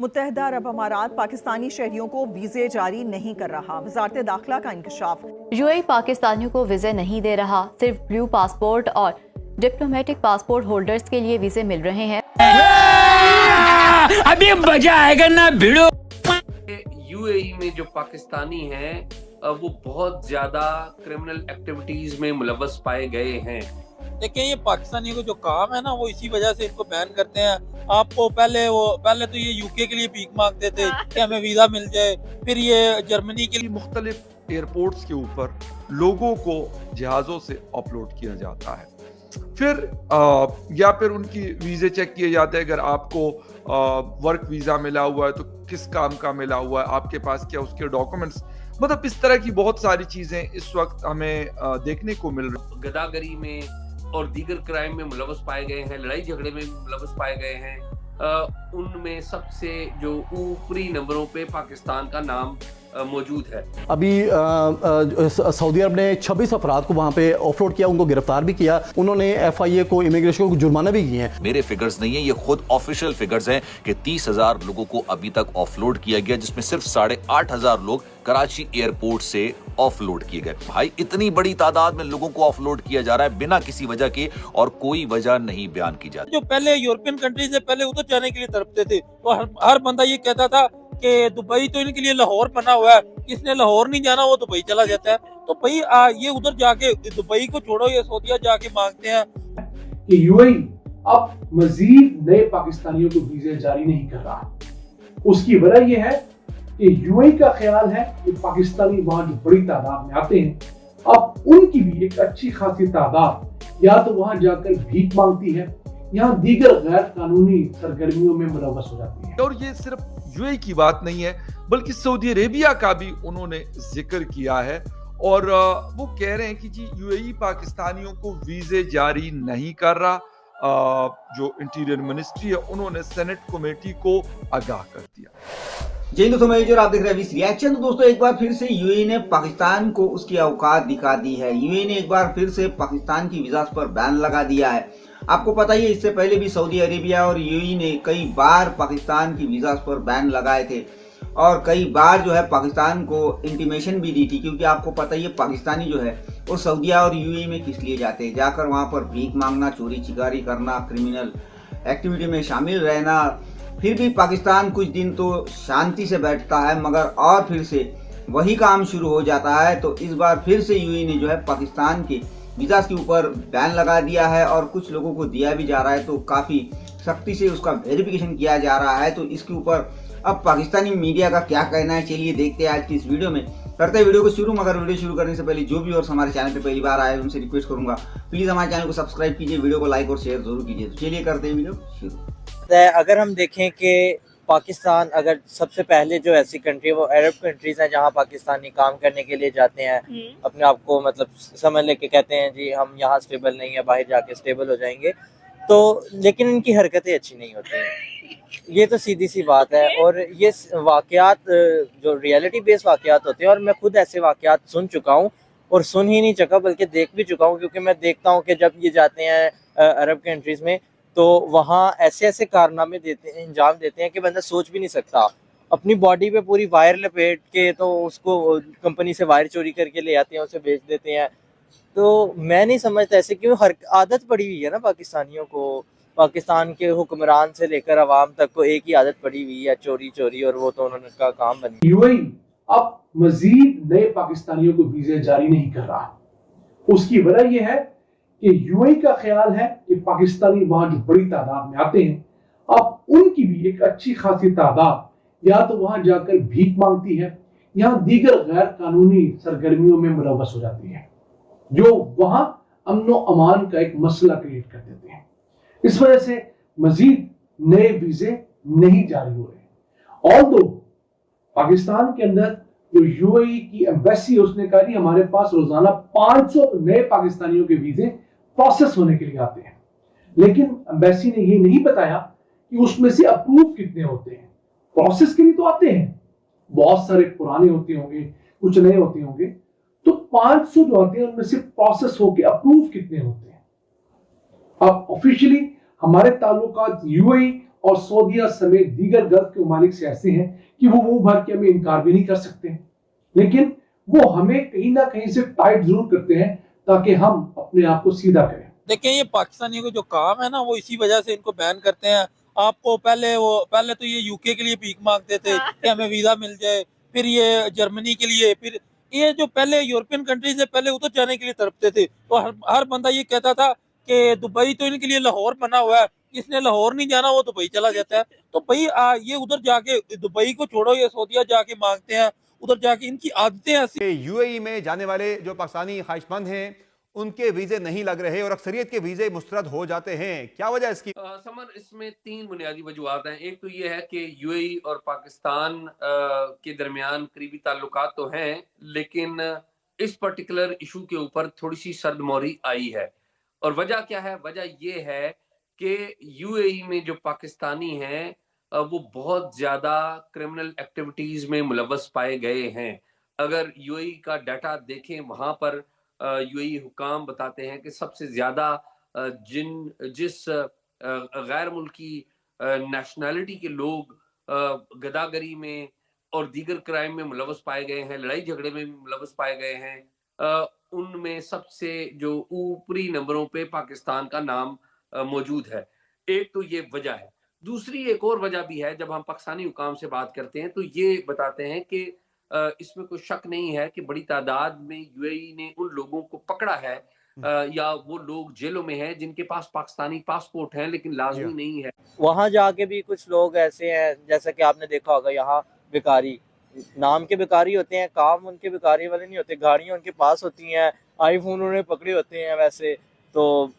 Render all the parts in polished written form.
मुत्तहदा अरब अमारात पाकिस्तानी शहरियों को वीजे जारी नहीं कर रहा। वजारत दाखिला का इंकशाफ। यूएई पाकिस्तानियों को वीजे नहीं दे रहा, सिर्फ ब्लू पासपोर्ट और डिप्लोमेटिक पासपोर्ट होल्डर्स के लिए वीजे मिल रहे हैं। अभी मजा आएगा ना भिड़ो। यूएई में जो पाकिस्तानी हैं वो बहुत ज्यादा क्रिमिनल एक्टिविटीज में मुलव्वस पाए गए हैं। देखिए, ये पाकिस्तानियों को जो काम है ना, वो इसी वजह से इनको बैन करते हैं। आपको पहले तो ये यूके के लिए भीख मांगते थे कि हमें वीजा मिल जाए, फिर ये जर्मनी के लिए। मुख्तलिफ एयरपोर्ट्स के ऊपर लोगों को जहाज़ों से अपलोड किया जाता है, फिर या फिर उनकी वीज़े चेक किए जाते हैं। अगर आपको वर्क वीज़ा मिला हुआ है तो किस काम का मिला हुआ है, आपके पास क्या उसके डॉक्यूमेंट्स, मतलब इस तरह की बहुत सारी चीज़ें इस वक्त हमें देखने को मिल रही। गदागरी में और दीगर क्राइम में मुलव्वस पाए गए हैं, लड़ाई झगड़े में मुलव्वस पाए गए हैं। उनमें सबसे जो ऊपरी नंबरों पे पाकिस्तान का नाम मौजूद है। अभी सऊदी अरब ने 26 अफराद को वहाँ पे ऑफलोड किया, उनको गिरफ्तार भी किया। उन्होंने FIA को, इमिग्रेशन को जुर्माना भी किए हैं। मेरे फिगर्स नहीं है, ये खुद ऑफिशियल फिगर्स हैं कि 30,000 लोगों को अभी तक ऑफलोड किया गया, जिसमें सिर्फ 8,500 लोग कराची एयरपोर्ट से ऑफलोड किए गए। भाई, इतनी बड़ी तादाद में लोगों को ऑफलोड किया जा रहा है बिना किसी वजह के, और कोई वजह नहीं बयान की जाती। जो पहले यूरोपियन कंट्रीज से पहले उधर जाने के लिए तड़पते थे, तो हर बंदा ये कहता था कि दुबई तो इनके लिए लाहौर बना हुआ है, किसने लाहौर नहीं जाना वो दुबई चला जाता है। तो भाई ये उधर जाके, दुबई को छोड़ो, ये सऊदीया जाके मांगते हैं कि यूएई अब मजीद नए पाकिस्तानियों को वीजे जारी नहीं कर रहा। उसकी वजह यह है कि यूएई का ख्याल है कि पाकिस्तानी वहां जो बड़ी तादाद में आते हैं, अब उनकी भी एक अच्छी खासी तादाद या तो वहां जाकर भीख मांगती है या दीगर गैर कानूनी सरगर्मियों में मुलव्वस हो जाती है। और ये सिर्फ यूएई की बात नहीं है, बल्कि सऊदी अरेबिया का भी उन्होंने जिक्र किया है। और वो कह रहे हैं कि जी यूएई पाकिस्तानियों को वीजे जारी नहीं कर रहा। जो इंटीरियर मिनिस्ट्री है, उन्होंने सेनेट कमेटी को आगाह कर दिया। जय दोस्तों, मैं आप देख रहे हैं रिएक्शन। तो दोस्तों, एक बार फिर से यूएई ने पाकिस्तान को उसकी औकात दिखा दी है। यूएई ने एक बार फिर से पाकिस्तान की वीजा पर बैन लगा दिया है। आपको पता ही है, इससे पहले भी सऊदी अरेबिया और यूएई ने कई बार पाकिस्तान की वीजा पर बैन लगाए थे, और कई बार जो है पाकिस्तान को इंटीमेशन भी दी थी, क्योंकि आपको पता ही है पाकिस्तानी जो है वो सऊदीया और यूएई में किस लिए जाते हैं, जाकर वहाँ पर भीख मांगना, चोरी चिकारी करना, क्रिमिनल एक्टिविटी में शामिल रहना। फिर भी पाकिस्तान कुछ दिन तो शांति से बैठता है, मगर और फिर से वही काम शुरू हो जाता है। तो इस बार फिर से यूएई ने जो है पाकिस्तान के वीज़ा के ऊपर बैन लगा दिया है, और कुछ लोगों को दिया भी जा रहा है, तो काफ़ी सख्ती से उसका वेरिफिकेशन किया जा रहा है। तो इसके ऊपर अब पाकिस्तानी मीडिया का क्या कहना है, चलिए देखते हैं आज की इस वीडियो में। करते हैं वीडियो को शुरू, मगर वीडियो शुरू करने से पहले जो भी और हमारे चैनल पे पहली बार आए उनसे रिक्वेस्ट करूंगा, प्लीज़ हमारे चैनल को सब्सक्राइब कीजिए, वीडियो को लाइक और शेयर जरूर कीजिए। तो चलिए करते हैं वीडियो शुरू। अगर हम देखें कि पाकिस्तान, अगर सबसे पहले जो ऐसी कंट्री वो अरब कंट्रीज हैं जहां पाकिस्तानी काम करने के लिए जाते हैं, अपने आप को मतलब समझ लेके कहते हैं जी हम यहाँ स्टेबल नहीं है, बाहर जाके स्टेबल हो जाएंगे, तो लेकिन इनकी हरकतें अच्छी नहीं होती हैं। ये तो सीधी सी बात है। और ये वाकयात जो रियलिटी बेस्ड वाकयात होते हैं, और मैं खुद ऐसे वाकयात सुन चुका हूँ, और सुन ही नहीं चुका बल्कि देख भी चुका हूँ, क्योंकि मैं देखता हूँ कि जब ये जाते हैं अरब कंट्रीज़ में, तो वहाँ ऐसे ऐसे कारनामे अंजाम देते हैं कि बंदा सोच भी नहीं सकता। अपनी बॉडी पे पूरी वायर लपेट के तो उसको कंपनी से वायर चोरी करके ले आते हैं, उसे बेच देते हैं। तो मैं नहीं समझता ऐसे क्यों, हर आदत पड़ी हुई है ना पाकिस्तानियों को, पाकिस्तान के हुक्मरान से लेकर अवाम तक को एक ही आदत पड़ी हुई है, चोरी चोरी, और वो तो उन्होंने का काम बन गया। यूएई अब मजीद नए पाकिस्तानियों को वीजे जारी नहीं कर रहा। उसकी वजह यह है कि यूएई का ख्याल है कि पाकिस्तानी वहां जो बड़ी तादाद में आते हैं, अब उनकी भी एक अच्छी खासी तादाद या तो वहां जाकर भीख मांगती है या दीगर गैर कानूनी सरगर्मियों में मुलव्वस हो जाती है, जो वहां अमनो अमान का एक मसला क्रिएट कर देते हैं। इस वजह से मजीद नए वीजे नहीं जारी हो रहे। और तो पाकिस्तान के अंदर जो यूएई की एम्बेसी है, उसने कहा कि हमारे पास रोजाना 500 नए पाकिस्तानियों के वीजे प्रोसेस होने के लिए आते हैं, लेकिन एम्बेसी ने ये नहीं बताया कि उसमें से अप्रूव कितने होते हैं। प्रोसेस के लिए तो आते हैं, बहुत सारे पुराने होते होंगे, कुछ नए होते होंगे, तो 500 जो आते हैं उनमें से प्रोसेस होके अप्रूव कितने होते हैं। अब ऑफिशियली हमारे ताल्लुकात यूएई और सऊदीया समेत दीगर गल्फ के ममालिक से ऐसे हैं कि वो मुंह भर के हमें इनकार भी नहीं कर सकते, लेकिन वो हमें कहीं ना कहीं से टाइट जरूर करते हैं ताकि हम अपने आप को सीधा करें। देखिए, ये पाकिस्तानियों को जो काम है ना, वो इसी वजह से इनको बैन करते हैं। आपको पहले तो ये यूके के लिए भीख मांगते थे कि हमें वीजा मिल जाए, फिर ये जर्मनी के लिए, फिर ये जो पहले यूरोपियन कंट्रीज से पहले उधर जाने के लिए तड़पते थे। तो हर बंदा ये कहता था कि दुबई तो इनके लिए लाहौर बना हुआ है, जिसने लाहौर नहीं जाना वो दुबई चला जाता है। तो भाई ये उधर जाके, दुबई को छोड़ो, ये सऊदीया जाके मांगते हैं, उधर जाके इनकी आदतें ऐसी। यूएई में जाने वाले जो पाकिस्तानी ख्वाहिशमंद हैं उनके वीजे नहीं लग रहे और अक्सरियत के वीजे मुस्तरद हो जाते हैं, क्या वजह इसकी? समर, इसमें 3 बुनियादी वजूहात हैं। एक तो ये है कि यूएई और पाकिस्तान के दरमियान करीबी ताल्लुकात तो हैं, लेकिन इस पर्टिकुलर इशू के ऊपर थोड़ी सी सर्दमौरी आई है। और वजह क्या है? वजह ये है कि यूएई में जो पाकिस्तानी हैं वो बहुत ज़्यादा क्रिमिनल एक्टिविटीज़ में मुलव्वस पाए गए हैं। अगर यूएई का डाटा देखें, वहाँ पर यूएई हुकाम बताते हैं कि सबसे ज़्यादा जिस गैर मुल्की नेशनैलिटी के लोग गदागरी में और दीगर क्राइम में मुलव्वस पाए गए हैं, लड़ाई झगड़े में मुलव्वस पाए गए हैं, उनमें सबसे जो ऊपरी नंबरों पे पाकिस्तान का नाम मौजूद है। एक तो ये वजह है। दूसरी एक और वजह भी है। जब हम पाकिस्तानी हुकाम से बात करते हैं तो ये बताते हैं कि इसमें कोई शक नहीं है कि बड़ी तादाद में यूएई ने उन लोगों को पकड़ा है या वो लोग जेलों में हैं जिनके पास पाकिस्तानी पासपोर्ट है लेकिन लाजमी नहीं है। वहाँ जाके भी कुछ लोग ऐसे हैं, जैसा कि आपने देखा होगा, यहाँ भिखारी, नाम के भिखारी होते हैं, काम उनके भिखारी वाले नहीं होते, गाड़ियाँ उनके पास होती हैं, आईफोन उन्होंने पकड़े होते हैं, वैसे तो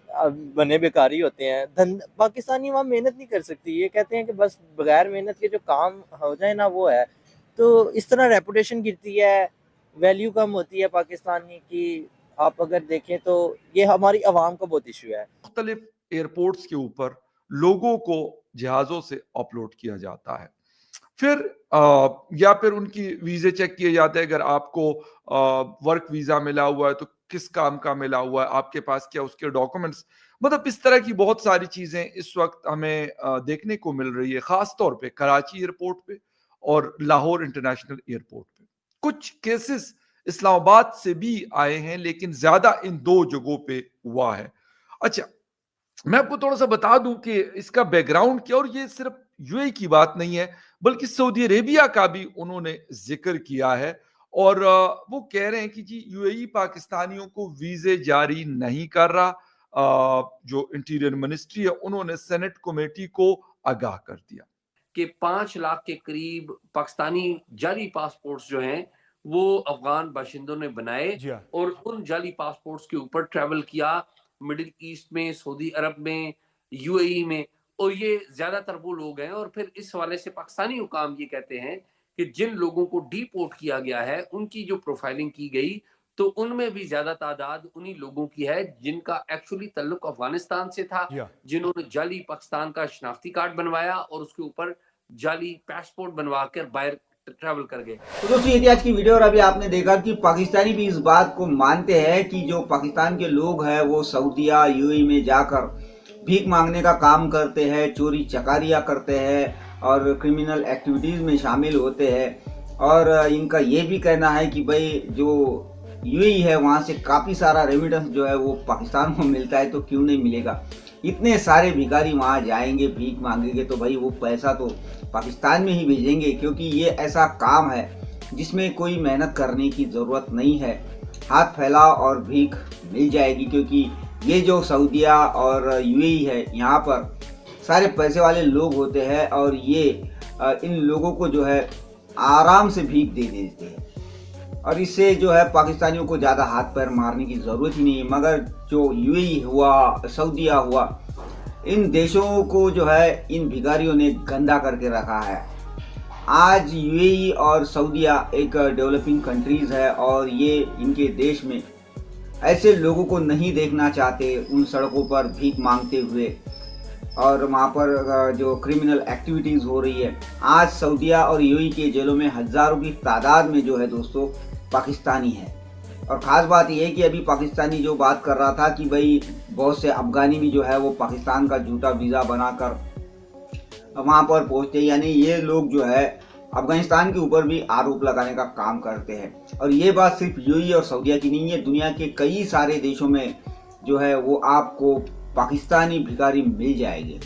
बने भिखारी होते हैं। पाकिस्तानी वहाँ मेहनत नहीं कर सकती, ये कहते हैं कि बस बगैर मेहनत के जो काम हो जाए ना वो है। तो इस तरह रेपुटेशन गिरती है, वैल्यू कम होती है पाकिस्तानी की। आप अगर देखें तो ये हमारी आवाम का बहुत इशू है। मुख्तलिफ एयरपोर्ट्स के ऊपर लोगों को जहाज़ों से अपलोड किया जाता है, फिर या फिर उनकी वीज़े चेक किए जाते हैं। अगर आपको वर्क वीज़ा मिला हुआ है तो किस काम का मिला हुआ है, आपके पास क्या उसके डॉक्यूमेंट्स, मतलब इस तरह की बहुत सारी चीज़ें इस वक्त हमें देखने को मिल रही है, ख़ास तौर पे कराची एयरपोर्ट पे और लाहौर इंटरनेशनल एयरपोर्ट पे। कुछ केसेस इस्लामाबाद से भी आए हैं, लेकिन ज़्यादा इन 2 जगहों पे हुआ है। अच्छा, मैं आपको थोड़ा सा बता दूं कि इसका बैकग्राउंड क्या, और ये सिर्फ यूएई की बात नहीं है बल्कि सऊदी अरेबिया का भी उन्होंने जिक्र किया है। और वो कह रहे हैं कि जी यूएई पाकिस्तानियों को वीजे जारी नहीं कर रहा। जो इंटीरियर मिनिस्ट्री है उन्होंने सेनेट कमेटी को आगाह कर दिया कि 5 लाख के करीब पाकिस्तानी जाली पासपोर्ट्स जो हैं वो अफगान बाशिंदों ने बनाए और उन जाली पासपोर्ट्स के ऊपर ट्रैवल किया मिडिल ईस्ट में, सऊदी अरब में, यूएई में, और ये ज्यादातर वो लोग हैं। और फिर इस हवाले से पाकिस्तानी हुकाम ये कहते हैं कि जिन लोगों को डिपोर्ट किया गया है उनकी जो प्रोफाइलिंग की गई तो उनमें भी ज्यादा तादाद उन्हीं लोगों की है जिनका एक्चुअली ताल्लुक अफगानिस्तान से था, जिन्होंने जाली पाकिस्तान का शनाख्ती कार्ड बनवाया और उसके ऊपर जाली पासपोर्ट बनवा कर बाहर ट्रैवल कर गए। तो दोस्तों, ये थी आज की वीडियो और अभी आपने देखा कि पाकिस्तानी भी इस बात को मानते हैं कि जो पाकिस्तान के लोग हैं वो सऊदीया यूएई में जाकर भीख मांगने का काम करते हैं, चोरी चकारियाँ करते हैं और क्रिमिनल एक्टिविटीज़ में शामिल होते हैं। और इनका ये भी कहना है कि भाई जो यूएई है वहाँ से काफ़ी सारा रेमिटेंस जो है वो पाकिस्तान को मिलता है, तो क्यों नहीं मिलेगा। इतने सारे भिखारी वहाँ जाएंगे, भीख मांगेंगे तो भाई वो पैसा तो पाकिस्तान में ही भेजेंगे, क्योंकि ये ऐसा काम है जिसमें कोई मेहनत करने की ज़रूरत नहीं है। हाथ फैलाओ और भीख मिल जाएगी, क्योंकि ये जो सऊदीया और यूएई है यहाँ पर सारे पैसे वाले लोग होते हैं और ये इन लोगों को जो है आराम से भीख दे देते हैं और इससे जो है पाकिस्तानियों को ज़्यादा हाथ पैर मारने की ज़रूरत ही नहीं है। मगर जो यूएई हुआ, सऊदीया हुआ, इन देशों को जो है इन भिखारियों ने गंदा करके रखा है। आज यूएई और सऊदीया एक डेवलपिंग कंट्रीज़ है और ये इनके देश में ऐसे लोगों को नहीं देखना चाहते उन सड़कों पर भीख मांगते हुए और वहाँ पर जो क्रिमिनल एक्टिविटीज़ हो रही है। आज सऊदीया और यूएई के जेलों में हज़ारों की तादाद में जो है दोस्तों पाकिस्तानी है। और ख़ास बात यह है कि अभी पाकिस्तानी जो बात कर रहा था कि भाई बहुत से अफ़गानी भी जो है वो पाकिस्तान का झूठा वीज़ा बनाकर वहां पर पहुंचते, यानी ये लोग जो है अफगानिस्तान के ऊपर भी आरोप लगाने का काम करते हैं। और ये बात सिर्फ यूएई और सऊदीया की नहीं है, दुनिया के कई सारे देशों में जो है वो आपको पाकिस्तानी भिखारी मिल जाएंगे।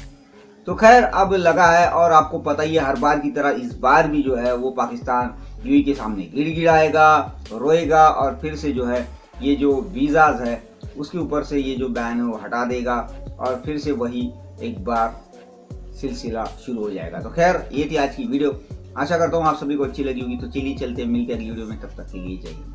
तो खैर अब लगा है, और आपको पता ही है हर बार की तरह इस बार भी जो है वो पाकिस्तान यूएई के सामने गिड़गिड़ाएगा, रोएगा और फिर से जो है ये जो वीज़ाज है उसके ऊपर से ये जो बैन है वो हटा देगा और फिर से वही एक बार सिलसिला शुरू हो जाएगा। तो खैर ये थी आज की वीडियो, आशा करता हूँ आप सभी को अच्छी लगी होगी। तो चलिए चलते हैं, मिलते हैं अगली वीडियो में, तब तक के लिए जय हिंद।